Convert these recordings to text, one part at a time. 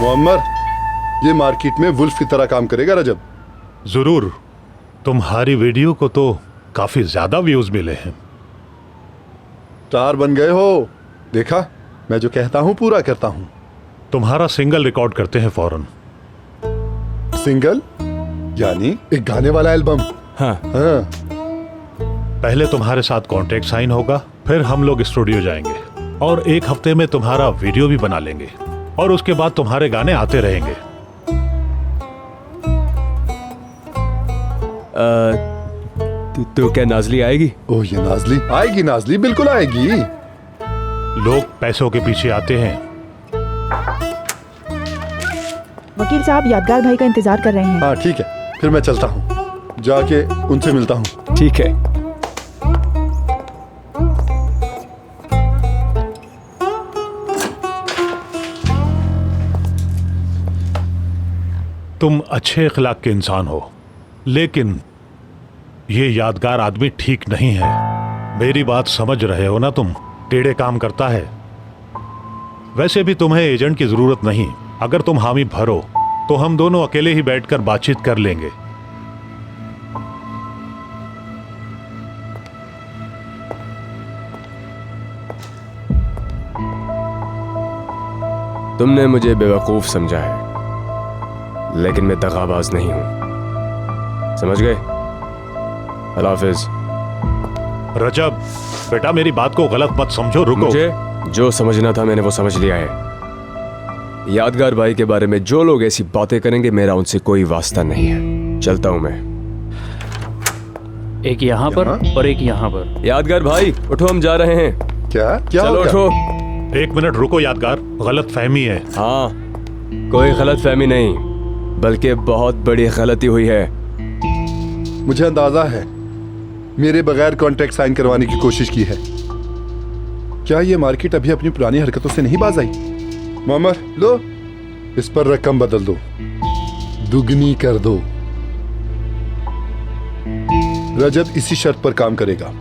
Muammar, ये market में wolf की तरह काम करेगा रजब। जरूर। तुम्हारी वीडियो को तो काफी ज्यादा व्यूज मिले हैं। स्टार बन गए हो। देखा, मैं जो कहता हूँ पूरा करता हूँ। तुम्हारा सिंगल रिकॉर्ड करते हैं फौरन। सिंगल यानी एक गाने वाला एल्बम? हाँ। हाँ। पहले तुम्हारे साथ कॉन्ट्रैक्ट साइन होगा, फिर हम लोग स्टूडियो जाएंगे और 1 हफ्ते में तुम्हारा वीडियो भी बना लेंगे और उसके बाद तुम्हारे गाने आते रहेंगे। तो क्या नाजली आएगी? ओह, ये नाजली आएगी। नाजली बिल्कुल आएगी। लोग पैसों के पीछे आते हैं। वकील साहब यादगार भाई का इंतजार कर रहे हैं। हाँ ठीक है, फिर मैं चलता हूँ, जाके उनसे मिलता हूँ। ठीक है। तुम अच्छे इखलाक के इंसान हो, लेकिन ये यादगार आदमी ठीक नहीं है। मेरी बात समझ रहे हो ना तुम? टेढ़े काम करता है। वैसे भी तुम्हें एजेंट की जरूरत नहीं। अगर तुम हामी भरो तो हम दोनों अकेले ही बैठकर बातचीत कर लेंगे। तुमने मुझे बेवकूफ समझा है, लेकिन मैं दगाबाज नहीं हूं। समझ गए? अल्लाह हाफिज। रजब बेटा, मेरी बात को गलत मत समझो। रुको। मुझे जो समझना था मैंने वो समझ लिया है। यादगार भाई के बारे में जो लोग ऐसी बातें करेंगे, मेरा उनसे कोई वास्ता नहीं है। चलता हूं मैं। एक यहाँ पर और एक यहाँ पर। यादगार भाई उठो, हम जा रहे हैं। क्या क्या चलो हो गया? उठो। 1 मिनट रुको यादगार, गलत फहमी है। हाँ, कोई गलत फहमी नहीं, बल्कि बहुत बड़ी गलती हुई है। मुझे अंदाजा है, मेरे बगैर कॉन्ट्रैक्ट साइन करवाने की कोशिश की है। क्या ये मार्केट अभी अपनी पुरानी हरकतों से नहीं बाज आई? मुअम्मर, लो, इस पर रकम बदल दो, दुगनी कर दो। रजब इसी शर्त पर काम करेगा।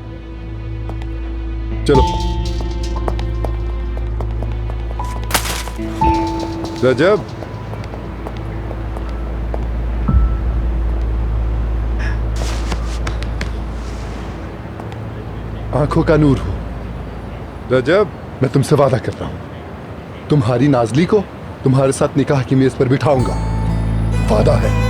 चलो रजब। आंखों का नूर हो रजब। मैं तुमसे वादा कर रहा हूं, तुम्हारी नाजली को तुम्हारे साथ निकाह की मेज पर बिठाऊंगा। वादा है।